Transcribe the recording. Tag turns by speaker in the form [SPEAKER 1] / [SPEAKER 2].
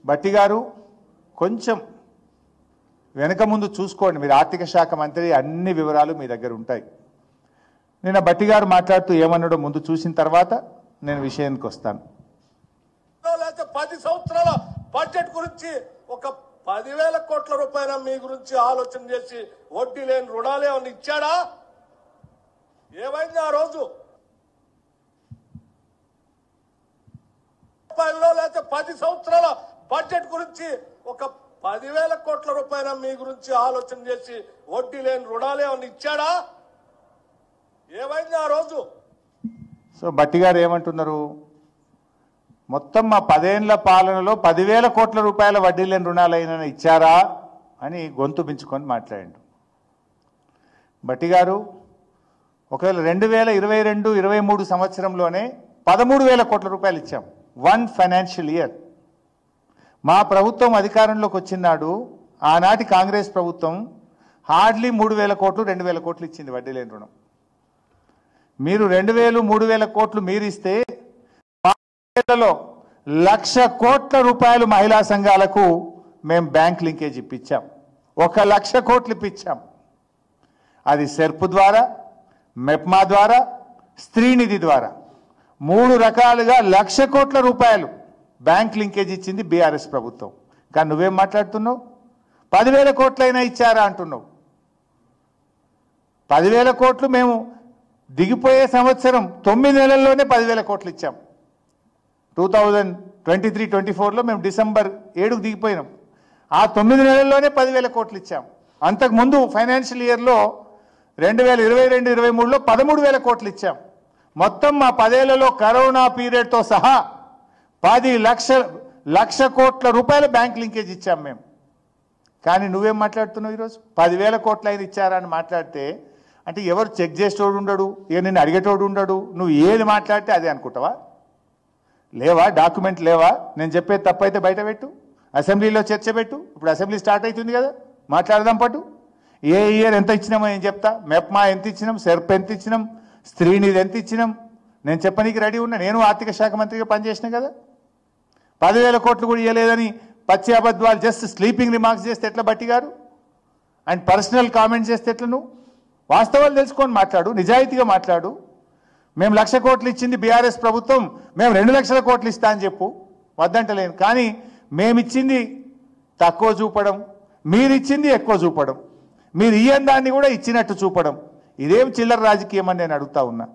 [SPEAKER 1] బట్టి గారు కొంచెం వెనక ముందు చూసుకోండి. మీరు ఆర్థిక శాఖ మంత్రి, అన్ని వివరాలు మీ దగ్గర ఉంటాయి. నిన్న బట్టి గారు మాట్లాడుతూ ఏమన్నాడో ముందు చూసిన తర్వాత నేను విషయానికి వస్తాను.
[SPEAKER 2] 10 సంవత్సరాల బడ్జెట్ గురించి ఒక 10,000 కోట్ల రూపాయల మీ గురించి ఆలోచన చేసి వడ్డీ లేని రుణాలు ఏమన్నా ఇచ్చాడా? ఏమైంది ఆ రోజు? 10 సంవత్సరాల బడ్జెట్ గురించి ఒక 10,000 కోట్ల రూపాయల మీ గురించి ఆలోచన చేసి వడ్డీ లేని రుణాలు ఏమన్నా ఇచ్చాడా? ఏమైంది ఆ రోజు?
[SPEAKER 1] సో బట్టి గారు ఏమంటున్నారు, మొత్తం మా 10 ఏళ్ల పాలనలో 10,000 కోట్ల రూపాయల వడ్డీ లేని రుణాలైనా ఇచ్చారా అని గొంతు పెంచుకొని మాట్లాడండి. బట్టి గారు ఒకవేళ 2022-23 సంవత్సరంలోనే 13,000 కోట్ల రూపాయలు ఇచ్చాం. 1 ఫైనాన్షియల్ ఇయర్. మా ప్రభుత్వం అధికారంలోకి వచ్చినాడు ఆనాటి కాంగ్రెస్ ప్రభుత్వం హార్డ్లీ 3,000 కోట్లు 2,000 కోట్లు ఇచ్చింది వడ్డీ లేని రుణం. మీరు 2,000-3,000 కోట్లు మీరు ఇస్తే 1,00,000 కోట్ల రూపాయలు మహిళా సంఘాలకు మేము బ్యాంక్ లింకేజ్ ఇప్పించాం. 1,00,000 కోట్లు ఇప్పించాం. అది సెర్ప్ ద్వారా, మెప్మా ద్వారా, స్త్రీనిధి ద్వారా 3 రకాలుగా 1,00,000 కోట్ల రూపాయలు బ్యాంక్ లింకేజ్ ఇచ్చింది బీఆర్ఎస్ ప్రభుత్వం. కానీ నువ్వేం మాట్లాడుతున్నావు? 10,000 కోట్లైనా ఇచ్చారా అంటున్నావు. 10,000 కోట్లు మేము దిగిపోయే సంవత్సరం 9 నెలల్లోనే 10,000 కోట్లు ఇచ్చాం. 2023-24లో మేము డిసెంబర్ 7కు దిగిపోయినాం. ఆ 9 నెలల్లోనే 10,000 కోట్లు ఇచ్చాం. అంతకుముందు ఫైనాన్షియల్ ఇయర్లో 2022-23లో 13,000 కోట్లు ఇచ్చాం. మొత్తం మా 10 ఏళ్లలో కరోనా పీరియడ్తో సహా 10,00,000 కోట్ల రూపాయల బ్యాంక్ లింకేజ్ ఇచ్చాం మేము. కానీ నువ్వేం మాట్లాడుతున్నావు ఈరోజు? 10,000 కోట్లు అయినా ఇచ్చారా అని మాట్లాడితే అంటే ఎవరు చెక్ చేసేటోడు ఉండడు, ఇక నిన్ను అడిగేటోడు ఉండడు. నువ్వు ఏది మాట్లాడితే అదే అనుకుంటావా? లేవా డాక్యుమెంట్ లేవా? నేను చెప్పేది తప్పైతే బయట పెట్టు, అసెంబ్లీలో చర్చ పెట్టు. ఇప్పుడు అసెంబ్లీ స్టార్ట్ అవుతుంది కదా, మాట్లాడదాం పట్టు. ఏ ఇయర్ ఎంత ఇచ్చినామో నేను చెప్తా. మెప్మా ఎంత ఇచ్చినాం, సెర్ప్ ఎంత ఇచ్చినాం, స్త్రీనిధి ఎంత ఇచ్చినాం నేను చెప్పనీకి రెడీ ఉన్నా. నేను ఆర్థిక శాఖ మంత్రిగా పనిచేసినా కదా. 10,000 కోట్లు కూడా ఇవ్వలేదని పచ్చి అబద్ధాలు జస్ట్ స్లీపింగ్ రిమార్క్స్ చేస్తే ఎట్లా బట్టి గారు? అండ్ పర్సనల్ కామెంట్స్ చేస్తే ఎట్లా? నువ్వు వాస్తవాలు తెలుసుకొని మాట్లాడు, నిజాయితీగా మాట్లాడు. మేము 1,00,000 కోట్లు ఇచ్చింది బీఆర్ఎస్ ప్రభుత్వం, మేము 2,00,000 కోట్లు ఇస్తా అని చెప్పు, వద్దంటలేను. కానీ మేమిచ్చింది తక్కువ చూపడం, మీరిచ్చింది ఎక్కువ చూపడం, మీరు ఇయ్యని దాన్ని కూడా ఇచ్చినట్టు చూపడం, ఇదేం చిల్లర రాజకీయం అని నేను అడుగుతా ఉన్నా.